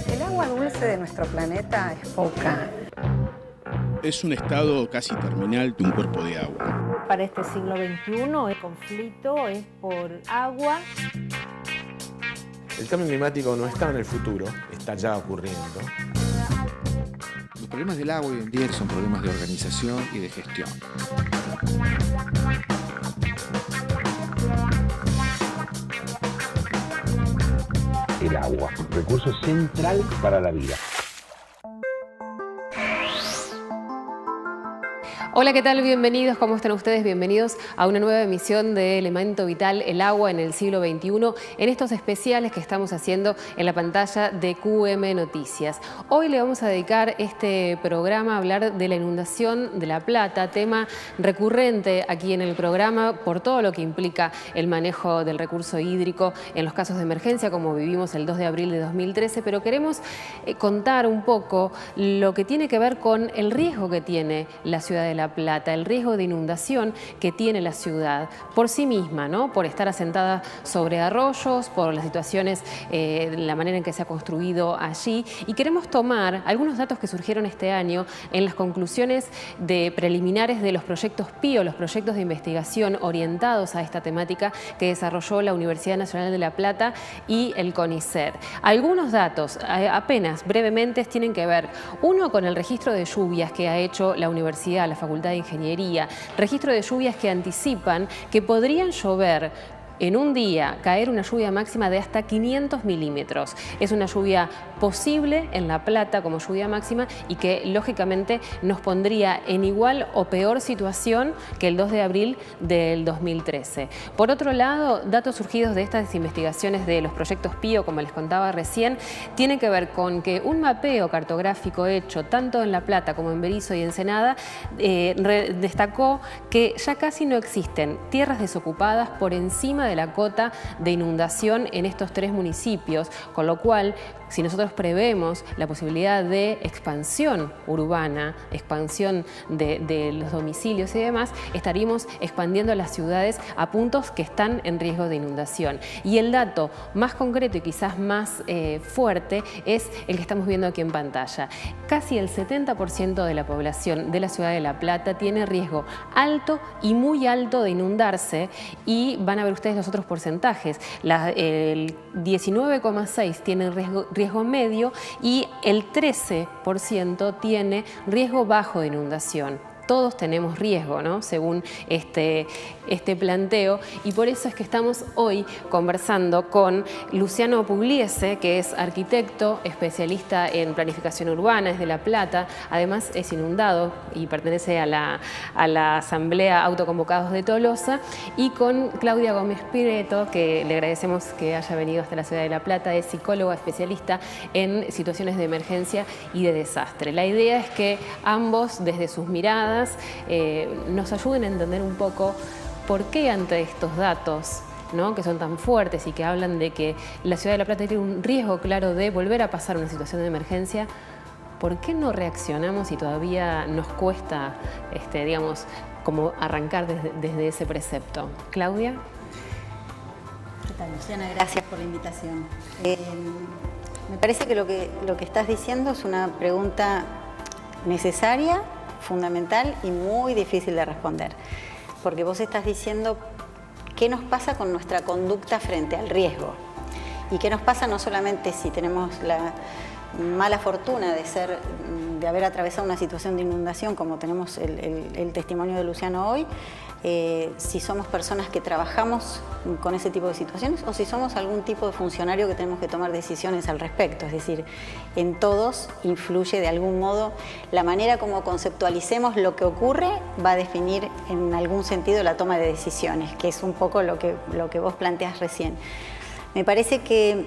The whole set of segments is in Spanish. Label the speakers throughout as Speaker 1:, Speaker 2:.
Speaker 1: El agua dulce de nuestro planeta es poca.
Speaker 2: Es un estado casi terminal de un cuerpo de agua.
Speaker 3: Para este siglo XXI el conflicto es por agua.
Speaker 4: El cambio climático no está en el futuro, está ya ocurriendo.
Speaker 5: Los problemas del agua hoy en día son problemas de organización y de gestión.
Speaker 6: El agua, recurso central para la vida.
Speaker 7: Hola, ¿qué tal? Bienvenidos, ¿cómo están ustedes? Bienvenidos a una nueva emisión de Elemento Vital, el agua en el siglo XXI, en estos especiales que estamos haciendo en la pantalla de QM Noticias. Hoy le vamos a dedicar este programa a hablar de la inundación de La Plata, tema recurrente aquí en el programa por todo lo que implica el manejo del recurso hídrico en los casos de emergencia, como vivimos el 2 de abril de 2013, pero queremos contar un poco lo que tiene que ver con el riesgo que tiene la ciudad de La Plata, el riesgo de inundación que tiene la ciudad por sí misma, ¿no? Por estar asentada sobre arroyos, por las situaciones, la manera en que se ha construido allí. Y queremos tomar algunos datos que surgieron este año en las conclusiones preliminares de los proyectos PIO, los proyectos de investigación orientados a esta temática que desarrolló la Universidad Nacional de La Plata y el CONICET. Algunos datos, apenas brevemente, tienen que ver, uno, con el registro de lluvias que ha hecho la universidad, la Facultad de Ingeniería, registro de lluvias que anticipan que podrían llover en un día, caer una lluvia máxima de hasta 500 milímetros. Es una lluvia posible en La Plata como lluvia máxima y que lógicamente nos pondría en igual o peor situación que el 2 de abril del 2013. Por otro lado, datos surgidos de estas investigaciones de los proyectos PIO, como les contaba recién, tienen que ver con que un mapeo cartográfico hecho tanto en La Plata como en Berisso y Ensenada destacó que ya casi no existen tierras desocupadas por encima de la cota de inundación en estos tres municipios, con lo cual, si nosotros prevemos la posibilidad de expansión urbana, expansión de los domicilios y demás, estaríamos expandiendo las ciudades a puntos que están en riesgo de inundación. Y el dato más concreto y quizás más fuerte es el que estamos viendo aquí en pantalla. Casi el 70% de la población de la ciudad de La Plata tiene riesgo alto y muy alto de inundarse, y van a ver ustedes los otros porcentajes. El 19,6% tiene riesgo medio y el 13% tiene riesgo bajo de inundación. Todos tenemos riesgo, ¿no? Según este planteo, y por eso es que estamos hoy conversando con Luciano Pugliese, que es arquitecto, especialista en planificación urbana, es de La Plata, además es inundado y pertenece a la Asamblea Autoconvocados de Tolosa, y con Claudia Gómez Pireto, que le agradecemos que haya venido hasta la ciudad de La Plata, es psicóloga especialista en situaciones de emergencia y de desastre. La idea es que ambos, desde sus miradas, nos ayuden a entender un poco por qué ante estos datos, ¿no?, que son tan fuertes y que hablan de que la ciudad de La Plata tiene un riesgo claro de volver a pasar una situación de emergencia, ¿por qué no reaccionamos y todavía nos cuesta, digamos, como arrancar desde ese precepto? Claudia.
Speaker 8: ¿Qué tal, Luciana? Gracias por la invitación. Me parece que lo que estás diciendo es una pregunta necesaria, fundamental y muy difícil de responder, porque vos estás diciendo qué nos pasa con nuestra conducta frente al riesgo, y qué nos pasa no solamente si tenemos la mala fortuna de haber atravesado una situación de inundación, como tenemos el testimonio de Luciano hoy, si somos personas que trabajamos con ese tipo de situaciones o si somos algún tipo de funcionario que tenemos que tomar decisiones al respecto. Es decir, en todos influye de algún modo la manera como conceptualicemos lo que ocurre, va a definir en algún sentido la toma de decisiones, que es un poco lo que vos planteás recién. Me parece que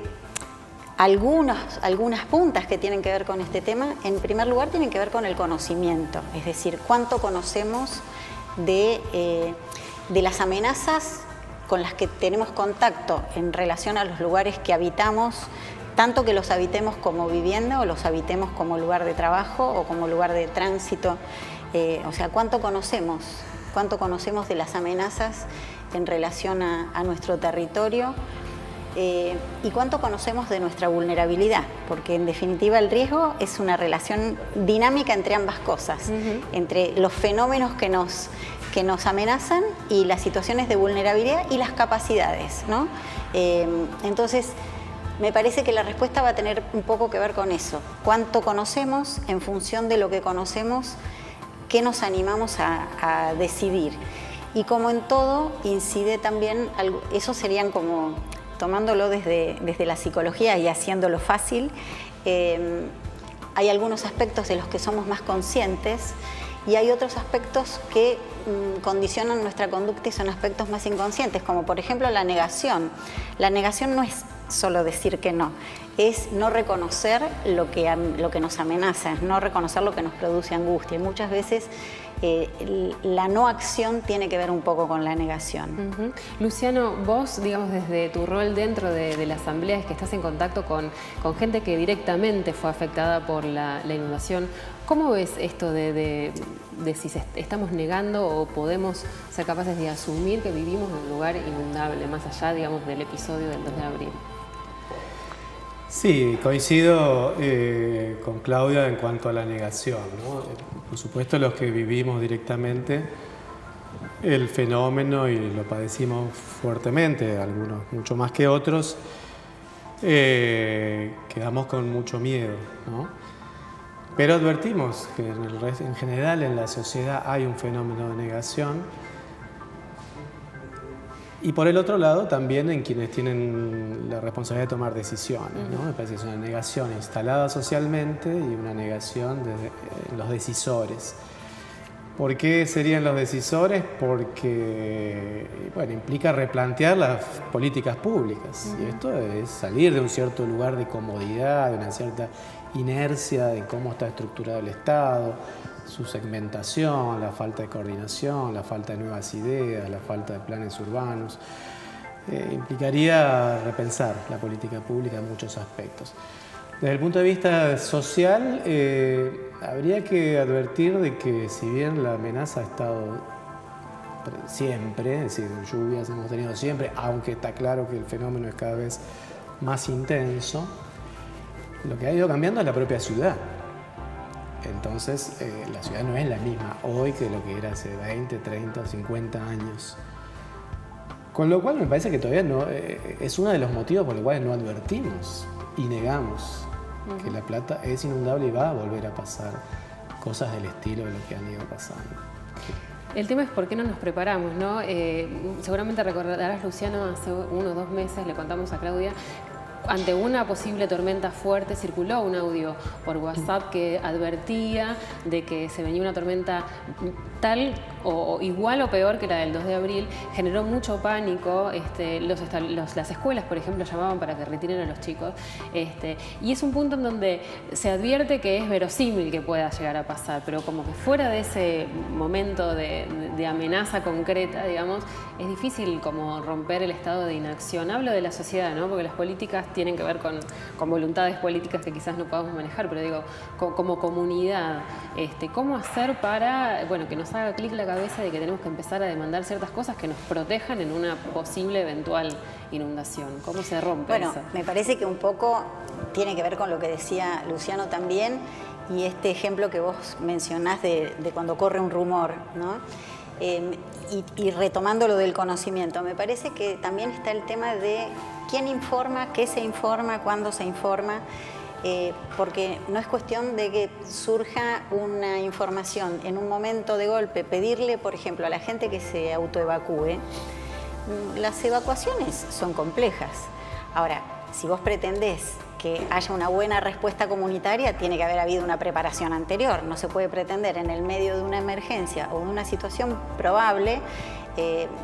Speaker 8: algunas puntas que tienen que ver con este tema, en primer lugar, tienen que ver con el conocimiento, es decir, cuánto conocemos de las amenazas con las que tenemos contacto en relación a los lugares que habitamos, tanto que los habitemos como vivienda o los habitemos como lugar de trabajo o como lugar de tránsito. O sea, cuánto conocemos de las amenazas en relación a nuestro territorio y cuánto conocemos de nuestra vulnerabilidad, porque en definitiva el riesgo es una relación dinámica entre ambas cosas, entre los fenómenos que nos amenazan y las situaciones de vulnerabilidad y las capacidades, ¿no? Entonces, me parece que la respuesta va a tener un poco que ver con eso. ¿Cuánto conocemos? En función de lo que conocemos, ¿qué nos animamos a decidir? Y como en todo, incide también, eso serían como, tomándolo desde la psicología y haciéndolo fácil, hay algunos aspectos de los que somos más conscientes y hay otros aspectos que condicionan nuestra conducta y son aspectos más inconscientes, como por ejemplo la negación. La negación no es solo decir que no, es no reconocer lo que nos amenaza, es no reconocer lo que nos produce angustia. Y muchas veces la no acción tiene que ver un poco con la negación.
Speaker 7: Luciano, vos, digamos, desde tu rol dentro de la Asamblea, es que estás en contacto con gente que directamente fue afectada por la inundación. ¿Cómo ves esto de si estamos negando o podemos ser capaces de asumir que vivimos en un lugar inundable, más allá, digamos, del episodio del 2 de abril?
Speaker 9: Sí, coincido con Claudia en cuanto a la negación, ¿no? Por supuesto, los que vivimos directamente el fenómeno y lo padecimos fuertemente, algunos mucho más que otros, quedamos con mucho miedo, ¿no? Pero advertimos que en general en la sociedad hay un fenómeno de negación. Y por el otro lado, también en quienes tienen la responsabilidad de tomar decisiones, ¿no? Me parece que es una negación instalada socialmente y una negación en los decisores. ¿Por qué serían los decisores? Porque, bueno, implica replantear las políticas públicas. Y esto es salir de un cierto lugar de comodidad, de una cierta inercia de cómo está estructurado el Estado, su segmentación, la falta de coordinación, la falta de nuevas ideas, la falta de planes urbanos. Implicaría repensar la política pública en muchos aspectos. Desde el punto de vista social, habría que advertir de que si bien la amenaza ha estado siempre, es decir, lluvias hemos tenido siempre, aunque está claro que el fenómeno es cada vez más intenso, lo que ha ido cambiando es la propia ciudad. Entonces, la ciudad no es la misma hoy que lo que era hace 20, 30 o 50 años. Con lo cual me parece que todavía no es uno de los motivos por los cuales no advertimos y negamos que La Plata es inundable y va a volver a pasar cosas del estilo de lo que han ido pasando.
Speaker 7: El tema es por qué no nos preparamos, ¿no? Seguramente recordarás, Luciano, hace 1 o 2 meses le contamos a Claudia, ante una posible tormenta fuerte circuló un audio por WhatsApp que advertía de que se venía una tormenta tal o igual o peor que la del 2 de abril. Generó mucho pánico. Las escuelas, por ejemplo, llamaban para que retiren a los chicos. Y es un punto en donde se advierte que es verosímil que pueda llegar a pasar, pero como que fuera de ese momento de amenaza concreta, digamos, es difícil como romper el estado de inacción. Hablo de la sociedad, ¿no? Porque las políticas tienen que ver con voluntades políticas que quizás no podamos manejar, pero digo, como comunidad, ¿cómo hacer para, bueno, que nos haga clic la cabeza de que tenemos que empezar a demandar ciertas cosas que nos protejan en una posible eventual inundación? ¿Cómo se rompe eso?
Speaker 8: Bueno, me parece que un poco tiene que ver con lo que decía Luciano también, y este ejemplo que vos mencionás de cuando corre un rumor, ¿no? Y retomando lo del conocimiento, me parece que también está el tema de quién informa, qué se informa, cuándo se informa, porque no es cuestión de que surja una información en un momento de golpe, pedirle, por ejemplo, a la gente que se autoevacúe. Las evacuaciones son complejas. Ahora, si vos pretendés que haya una buena respuesta comunitaria, tiene que haber habido una preparación anterior. No se puede pretender en el medio de una emergencia o de una situación probable,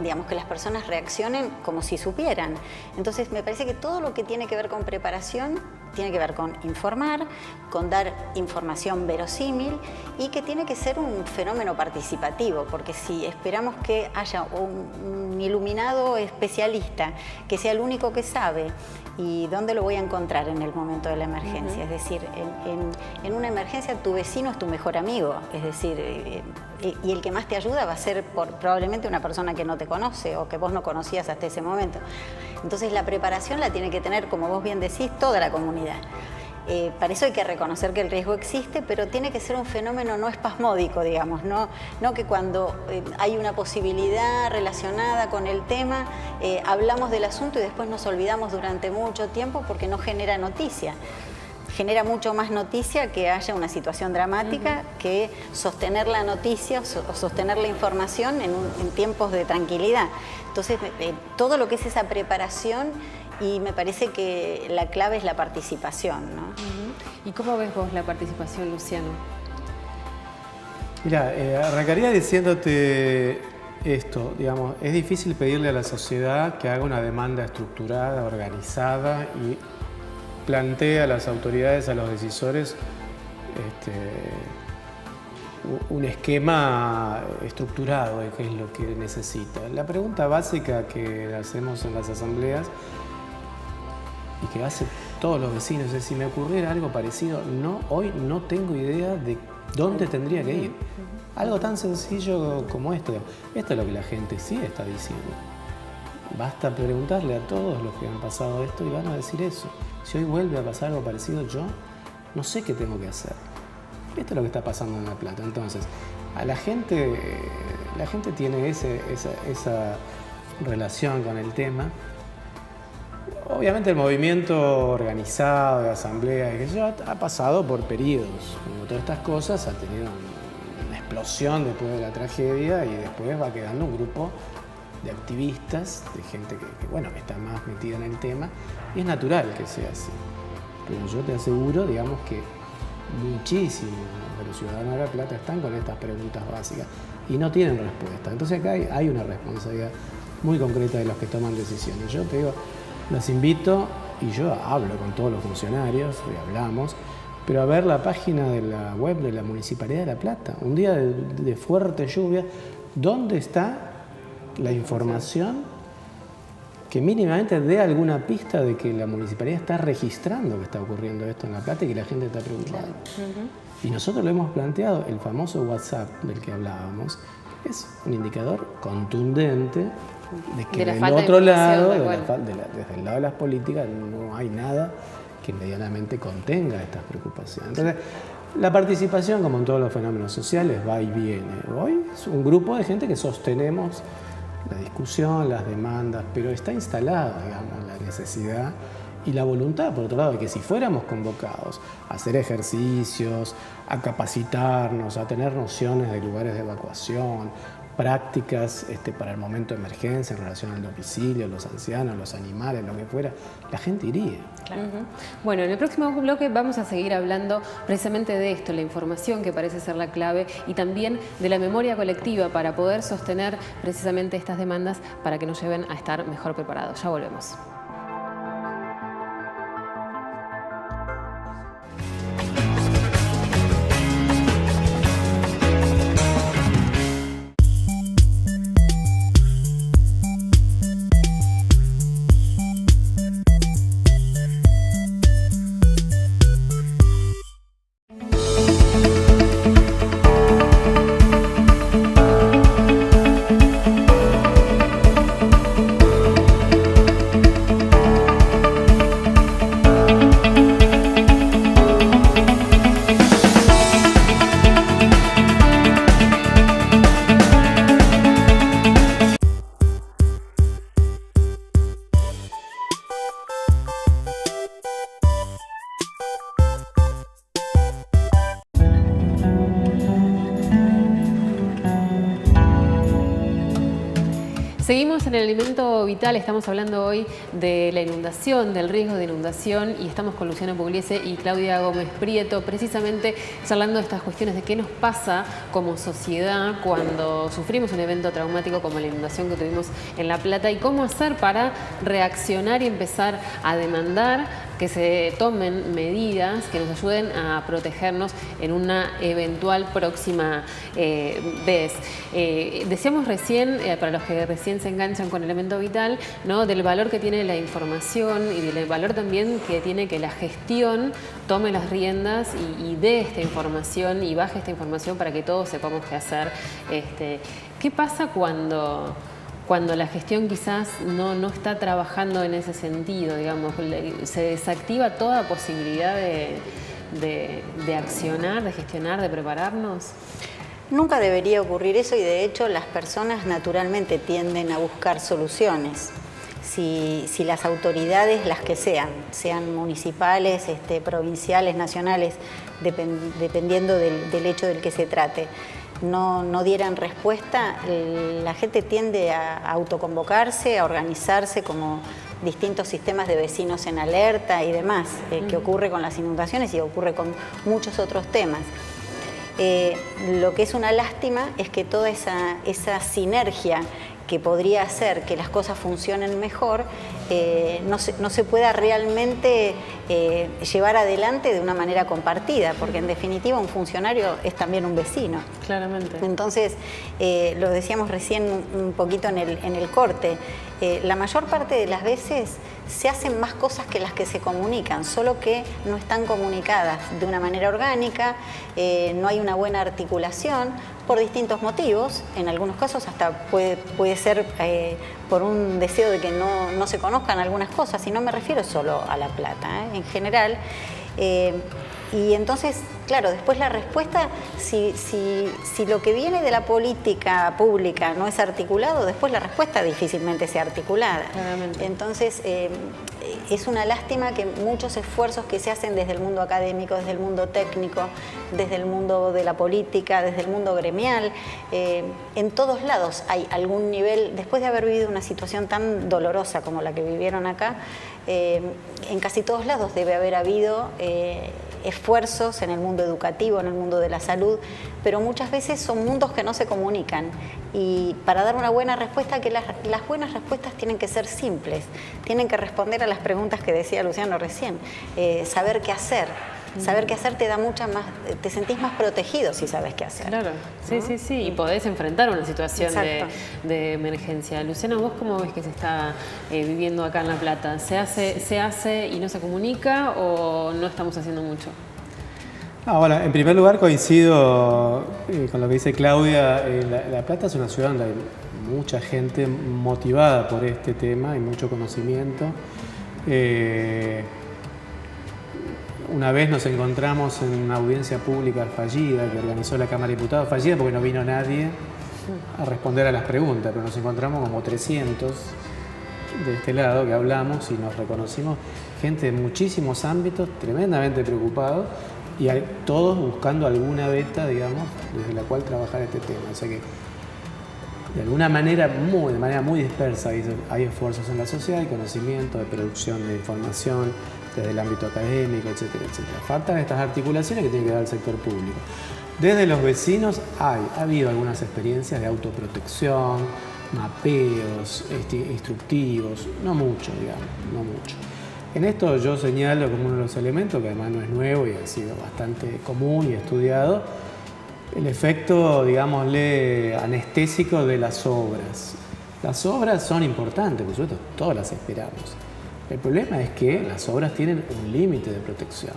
Speaker 8: digamos, que las personas reaccionen como si supieran. Entonces, me parece que todo lo que tiene que ver con preparación tiene que ver con informar, con dar información verosímil y que tiene que ser un fenómeno participativo, porque si esperamos que haya un iluminado especialista que sea el único que sabe, ¿y dónde lo voy a encontrar en el momento de la emergencia? Es decir, en una emergencia tu vecino es tu mejor amigo, es decir, y el que más te ayuda va a ser probablemente una persona que no te conoce o que vos no conocías hasta ese momento. Entonces la preparación la tiene que tener, como vos bien decís, toda la comunidad. Para eso hay que reconocer que el riesgo existe, pero tiene que ser un fenómeno no espasmódico, digamos, no que cuando hay una posibilidad relacionada con el tema, hablamos del asunto y después nos olvidamos durante mucho tiempo porque no genera noticia. Genera mucho más noticia que haya una situación dramática que sostener la noticia o sostener la información en tiempos de tranquilidad. Entonces, todo lo que es esa preparación, y me parece que la clave es la participación, ¿no?
Speaker 7: ¿Y cómo ves vos la participación, Luciano?
Speaker 9: Mira, arrancaría diciéndote esto, digamos, es difícil pedirle a la sociedad que haga una demanda estructurada, organizada y plantea a las autoridades, a los decisores, un esquema estructurado de qué es lo que necesita. La pregunta básica que hacemos en las asambleas y que hace todos los vecinos es: si me ocurriera algo parecido, hoy no tengo idea de dónde tendría que ir. Algo tan sencillo como esto. Esto es lo que la gente sí está diciendo. Basta preguntarle a todos los que han pasado esto y van a decir eso. Si hoy vuelve a pasar algo parecido, yo no sé qué tengo que hacer. Esto es lo que está pasando en La Plata. Entonces, a la gente tiene esa relación con el tema. Obviamente el movimiento organizado de asamblea ha pasado por periodos. Como todas estas cosas, ha tenido una explosión después de la tragedia y después va quedando un grupo de activistas, de gente que está más metida en el tema, y es natural que sea así. Pero yo te aseguro, digamos, que muchísimos de los ciudadanos de La Plata están con estas preguntas básicas y no tienen respuesta. Entonces acá hay una responsabilidad muy concreta de los que toman decisiones. Yo te digo, los invito, y yo hablo con todos los funcionarios, hoy hablamos, pero a ver la página de la web de la Municipalidad de La Plata. Un día de fuerte lluvia, ¿dónde está la información que mínimamente dé alguna pista de que la municipalidad está registrando que está ocurriendo esto en La Plata y que la gente está preocupada? Y nosotros lo hemos planteado, el famoso WhatsApp del que hablábamos, es un indicador contundente de que del otro lado, desde el lado de las políticas, no hay nada que medianamente contenga estas preocupaciones. Entonces, la participación, como en todos los fenómenos sociales, va y viene. Hoy es un grupo de gente que sostenemos la discusión, las demandas, pero está instalada, digamos, la necesidad y la voluntad, por otro lado, de que si fuéramos convocados a hacer ejercicios, a capacitarnos, a tener nociones de lugares de evacuación, prácticas para el momento de emergencia en relación al domicilio, los ancianos, los animales, lo que fuera, la gente iría.
Speaker 7: Claro. Bueno, en el próximo bloque vamos a seguir hablando precisamente de esto, la información que parece ser la clave y también de la memoria colectiva para poder sostener precisamente estas demandas para que nos lleven a estar mejor preparados. Ya volvemos. Seguimos en el Alimento Vital, estamos hablando hoy de la inundación, del riesgo de inundación y estamos con Luciano Pugliese y Claudia Gómez Prieto, precisamente charlando de estas cuestiones de qué nos pasa como sociedad cuando sufrimos un evento traumático como la inundación que tuvimos en La Plata y cómo hacer para reaccionar y empezar a demandar que se tomen medidas que nos ayuden a protegernos en una eventual próxima vez. Decíamos recién, para los que recién se enganchan con Elemento Vital, ¿no?, del valor que tiene la información y del valor también que tiene que la gestión tome las riendas y dé esta información y baje esta información para que todos sepamos qué hacer. ¿Qué pasa cuando la gestión quizás no está trabajando en ese sentido, digamos? ¿Se desactiva toda posibilidad de accionar, de gestionar, de prepararnos?
Speaker 8: Nunca debería ocurrir eso y de hecho las personas naturalmente tienden a buscar soluciones. Si las autoridades, las que sean municipales, provinciales, nacionales, dependiendo del hecho del que se trate, no dieran respuesta, la gente tiende a autoconvocarse, a organizarse como distintos sistemas de vecinos en alerta y demás, que ocurre con las inundaciones y ocurre con muchos otros temas. Lo que es una lástima es que toda esa sinergia que podría hacer que las cosas funcionen mejor, no se pueda realmente llevar adelante de una manera compartida, porque en definitiva un funcionario es también un vecino.
Speaker 7: Claramente.
Speaker 8: Entonces, lo decíamos recién un poquito en el corte, la mayor parte de las veces se hacen más cosas que las que se comunican, solo que no están comunicadas de una manera orgánica, no hay una buena articulación por distintos motivos, en algunos casos hasta puede ser por un deseo de que no se conozcan algunas cosas, y no me refiero solo a La Plata, en general. Y entonces, claro, después la respuesta, si lo que viene de la política pública no es articulado, después la respuesta difícilmente sea articulada.
Speaker 7: Claramente.
Speaker 8: Entonces, es una lástima que muchos esfuerzos que se hacen desde el mundo académico, desde el mundo técnico, desde el mundo de la política, desde el mundo gremial, en todos lados hay algún nivel, después de haber vivido una situación tan dolorosa como la que vivieron acá, en casi todos lados debe haber habido esfuerzos en el mundo educativo, en el mundo de la salud, pero muchas veces son mundos que no se comunican, y para dar una buena respuesta, que las buenas respuestas tienen que ser simples, tienen que responder a las preguntas que decía Luciano recién, saber qué hacer. Saber qué hacer te da mucha más, te sentís más protegido si sabes qué hacer.
Speaker 7: Claro, sí, ¿no? Sí, y podés enfrentar una situación de emergencia. Luciano, ¿vos cómo ves que se está viviendo acá en La Plata? ¿Se hace y no se comunica, o no estamos haciendo mucho?
Speaker 9: Ahora, en primer lugar coincido con lo que dice Claudia. La Plata es una ciudad donde hay mucha gente motivada por este tema y mucho conocimiento. Una vez nos encontramos en una audiencia pública fallida que organizó la Cámara de Diputados, fallida porque no vino nadie a responder a las preguntas, pero nos encontramos como 300 de este lado que hablamos y nos reconocimos, gente de muchísimos ámbitos, tremendamente preocupados, y hay todos buscando alguna beta, digamos, desde la cual trabajar este tema. O sea que de alguna manera, de manera muy dispersa, hay esfuerzos en la sociedad, hay conocimiento, de producción de información desde el ámbito académico, etcétera, etcétera. Faltan estas articulaciones que tiene que dar el sector público. Desde los vecinos ha habido algunas experiencias de autoprotección, mapeos instructivos, no mucho, digamos, no mucho. En esto yo señalo como uno de los elementos, que además no es nuevo y ha sido bastante común y estudiado, el efecto, digámosle, anestésico de las obras. Las obras son importantes, por supuesto, todas las esperamos. El problema es que las obras tienen un límite de protección,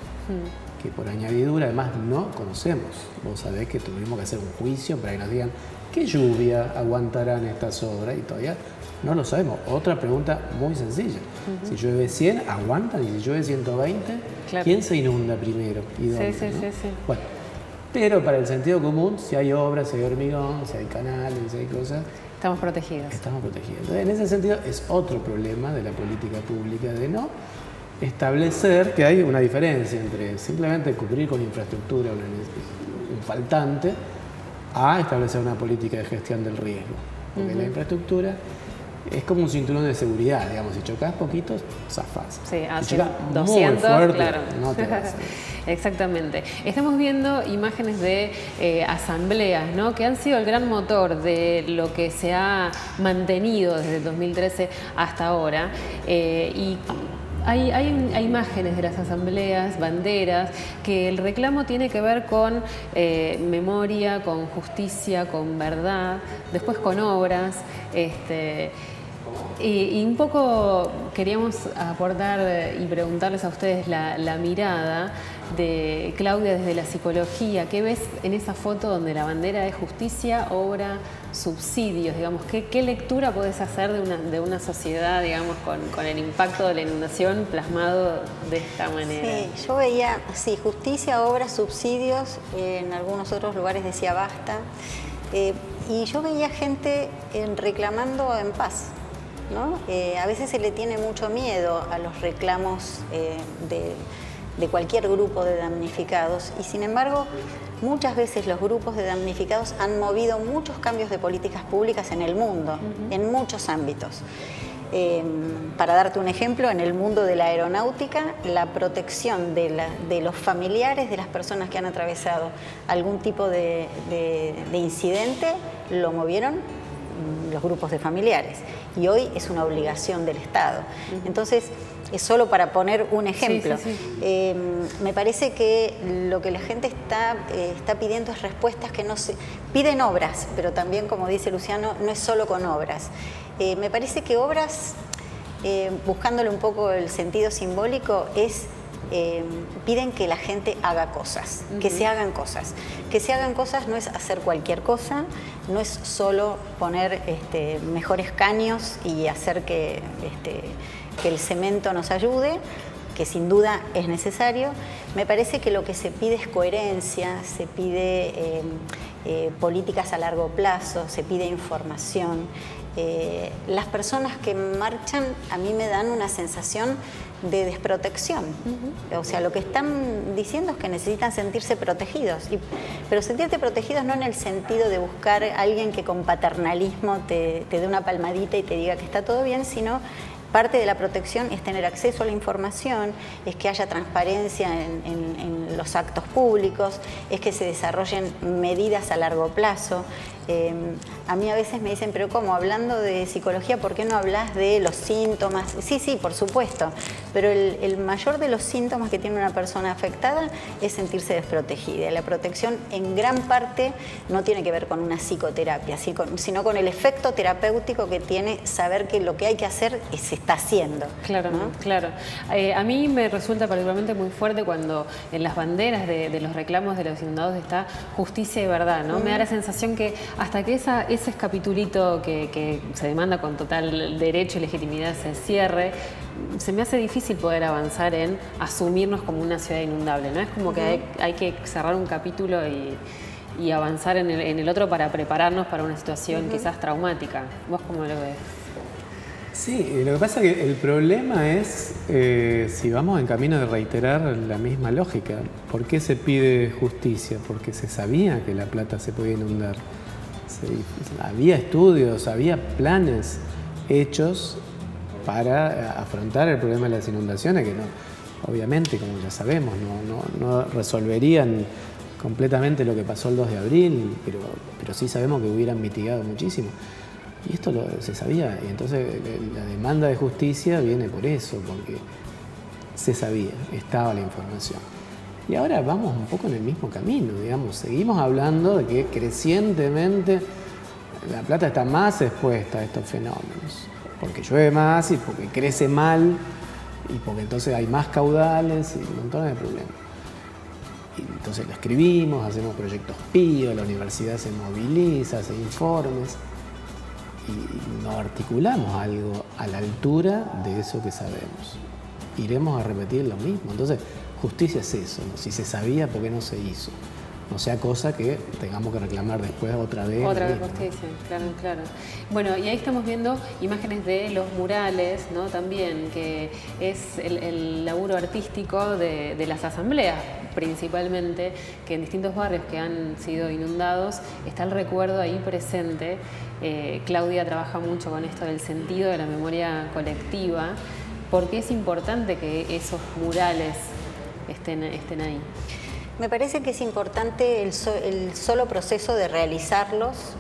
Speaker 9: que por añadidura además no conocemos. Vos sabés que tuvimos que hacer un juicio para que nos digan qué lluvia aguantarán estas obras, y todavía no lo sabemos. Otra pregunta muy sencilla. Si llueve 100, ¿aguantan? Y si llueve 120, claro, ¿quién se inunda primero? ¿Y dónde? Sí. Bueno, pero para el sentido común, si hay obras, si hay hormigón, si hay canales, si hay cosas,
Speaker 7: estamos protegidos.
Speaker 9: Estamos protegidos. Entonces, en ese sentido, es otro problema de la política pública, de no establecer que hay una diferencia entre simplemente cubrir con infraestructura un faltante, a establecer una política de gestión del riesgo. Porque la infraestructura es como un cinturón de seguridad, digamos, si chocas poquitos, zafás.
Speaker 7: Sí,
Speaker 9: si chocas
Speaker 7: 200,
Speaker 9: muy fuerte,
Speaker 7: claro.
Speaker 9: No te vas.
Speaker 7: Exactamente. Estamos viendo imágenes de asambleas, ¿no?, que han sido el gran motor de lo que se ha mantenido desde el 2013 hasta ahora. Y Hay imágenes de las asambleas, banderas, que el reclamo tiene que ver con memoria, con justicia, con verdad, después con obras. Y un poco queríamos aportar y preguntarles a ustedes la mirada de Claudia desde la psicología. ¿Qué ves en esa foto donde la bandera es justicia, obra, subsidios? Digamos, ¿qué lectura podés hacer de una sociedad, digamos, con el impacto de la inundación plasmado de esta manera?
Speaker 8: Sí, yo veía, sí, justicia, obra, subsidios, en algunos otros lugares decía basta, y yo veía gente reclamando en paz, ¿no? A veces se le tiene mucho miedo a los reclamos de cualquier grupo de damnificados y sin embargo muchas veces los grupos de damnificados han movido muchos cambios de políticas públicas en el mundo, en muchos ámbitos. Para darte un ejemplo, en el mundo de la aeronáutica, la protección de los familiares de las personas que han atravesado algún tipo de incidente lo movieron los grupos de familiares y hoy es una obligación del Estado. Entonces, es solo para poner un ejemplo. Me parece que lo que la gente está pidiendo es respuestas que no se... Piden obras, pero también, como dice Luciano, no es solo con obras. Me parece que obras, buscándole un poco el sentido simbólico, piden que la gente haga cosas, que se hagan cosas. Que se hagan cosas no es hacer cualquier cosa, no es solo poner mejores caños y hacer que el cemento nos ayude, que sin duda es necesario. Me parece que lo que se pide es coherencia, se pide políticas a largo plazo, se pide información. Las personas que marchan a mí me dan una sensación de desprotección. O sea, lo que están diciendo es que necesitan sentirse protegidos. Pero sentirte protegidos no en el sentido de buscar a alguien que con paternalismo te dé una palmadita y te diga que está todo bien, sino parte de la protección es tener acceso a la información, es que haya transparencia en los actos públicos, es que se desarrollen medidas a largo plazo. A mí a veces me dicen, pero ¿cómo? Hablando de psicología, ¿por qué no hablas de los síntomas? Sí, por supuesto, pero el mayor de los síntomas que tiene una persona afectada es sentirse desprotegida. La protección en gran parte no tiene que ver con una psicoterapia, sino con el efecto terapéutico que tiene saber que lo que hay que hacer se está haciendo.
Speaker 7: Claro,
Speaker 8: ¿no?
Speaker 7: Claro. A mí me resulta particularmente muy fuerte cuando en las banderas de los reclamos de los inundados está justicia y verdad, ¿no? Me da la sensación que hasta que ese capitulito que se demanda con total derecho y legitimidad se cierre, se me hace difícil poder avanzar en asumirnos como una ciudad inundable, ¿no? Es como que hay que cerrar un capítulo y avanzar en el otro para prepararnos para una situación quizás traumática. ¿Vos cómo lo ves?
Speaker 9: Sí, lo que pasa es que el problema es si vamos en camino de reiterar la misma lógica. ¿Por qué se pide justicia? Porque se sabía que La Plata se podía inundar. Había estudios, había planes hechos para afrontar el problema de las inundaciones que no, obviamente, como ya sabemos, no resolverían completamente lo que pasó el 2 de abril, pero sí sabemos que hubieran mitigado muchísimo. Y esto se sabía, y entonces la demanda de justicia viene por eso, porque se sabía, estaba la información. Y ahora vamos un poco en el mismo camino, digamos, seguimos hablando de que crecientemente La Plata está más expuesta a estos fenómenos, porque llueve más y porque crece mal y porque entonces hay más caudales y un montón de problemas. Y entonces lo escribimos, hacemos proyectos PIO, la universidad se moviliza, hace informes y no articulamos algo a la altura de eso que sabemos. Iremos a repetir lo mismo. Entonces, justicia es eso, ¿no? Si se sabía, ¿por qué no se hizo? No sea cosa que tengamos que reclamar después otra vez.
Speaker 7: Otra vez justicia, claro. Bueno, y ahí estamos viendo imágenes de los murales, ¿no? También, que es el laburo artístico de las asambleas, principalmente, que en distintos barrios que han sido inundados está el recuerdo ahí presente. Claudia trabaja mucho con esto del sentido de la memoria colectiva. ¿Por qué es importante que esos murales estén ahí?
Speaker 8: Me parece que es importante el solo proceso de realizarlos.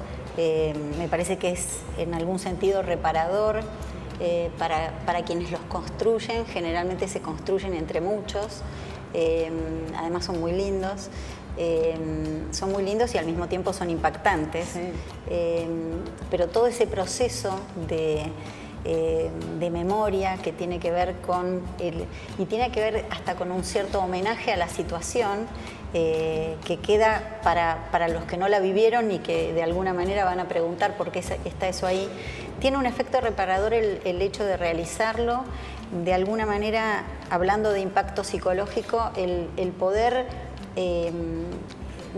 Speaker 8: Me parece que es en algún sentido reparador. para quienes los construyen, generalmente se construyen entre muchos, además son muy lindos. Son muy lindos y al mismo tiempo son impactantes, sí. Pero todo ese proceso de memoria que tiene que ver y tiene que ver hasta con un cierto homenaje a la situación que queda para los que no la vivieron y que de alguna manera van a preguntar por qué está eso ahí. Tiene un efecto reparador el hecho de realizarlo. De alguna manera, hablando de impacto psicológico, el poder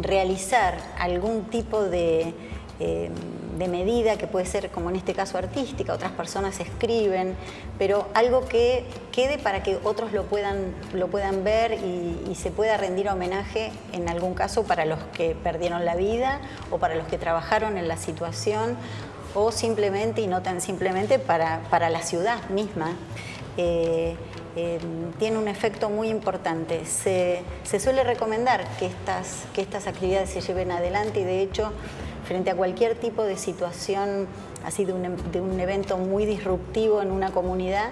Speaker 8: realizar algún tipo de medida que puede ser, como en este caso, artística, otras personas escriben, pero algo que quede para que otros lo puedan ver y se pueda rendir homenaje, en algún caso, para los que perdieron la vida o para los que trabajaron en la situación, o simplemente, y no tan simplemente, para la ciudad misma. Tiene un efecto muy importante. Se suele recomendar que estas actividades se lleven adelante y, de hecho, frente a cualquier tipo de situación así de un evento muy disruptivo en una comunidad,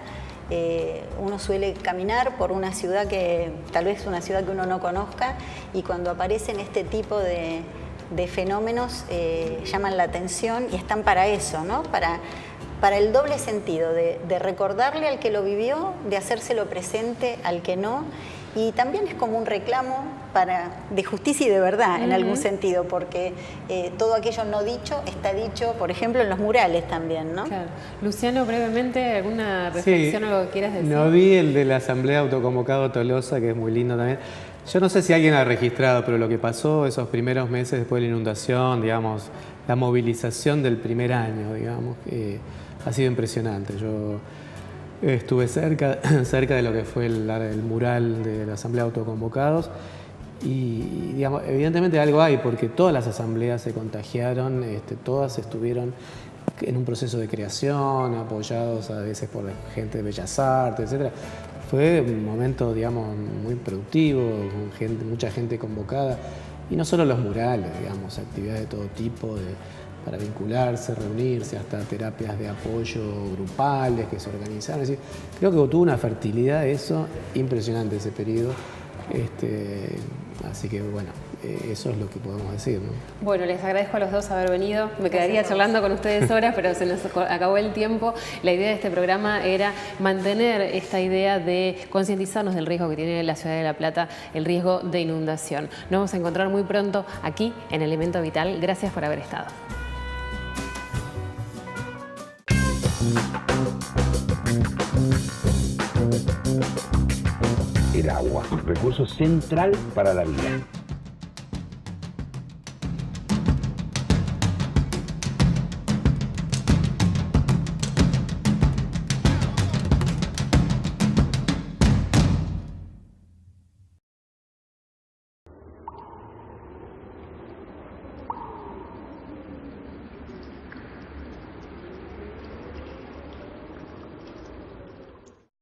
Speaker 8: uno suele caminar por una ciudad que tal vez una ciudad que uno no conozca, y cuando aparecen este tipo de fenómenos llaman la atención y están para eso, ¿no? Para el doble sentido de recordarle al que lo vivió, de hacérselo presente al que no, y también es como un reclamo de justicia y de verdad, en algún sentido, porque todo aquello no dicho está dicho, por ejemplo, en los murales también, ¿no?
Speaker 7: Claro. Luciano, brevemente, ¿alguna reflexión o algo que quieras decir?
Speaker 9: No vi el de la Asamblea Autoconvocado Tolosa, que es muy lindo también. Yo no sé si alguien ha registrado, pero lo que pasó esos primeros meses después de la inundación, digamos, la movilización del primer año, digamos, ha sido impresionante. Yo estuve cerca de lo que fue el mural de la Asamblea Autoconvocados y digamos, evidentemente algo hay, porque todas las asambleas se contagiaron, todas estuvieron en un proceso de creación, apoyados a veces por gente de Bellas Artes, etc. Fue un momento, digamos, muy productivo, con mucha gente convocada, y no solo los murales, digamos, actividades de todo tipo, para vincularse, reunirse, hasta terapias de apoyo grupales que se organizaron. Es decir, creo que tuvo una fertilidad eso impresionante ese periodo. Así que bueno, eso es lo que podemos decir, ¿no?
Speaker 7: Bueno, les agradezco a los dos haber venido. Me quedaría charlando con ustedes horas, pero se nos acabó el tiempo. La idea de este programa era mantener esta idea de concientizarnos del riesgo que tiene la ciudad de La Plata, el riesgo de inundación. Nos vamos a encontrar muy pronto aquí en Elemento Vital. Gracias por haber estado.
Speaker 6: El agua, recurso central para la vida.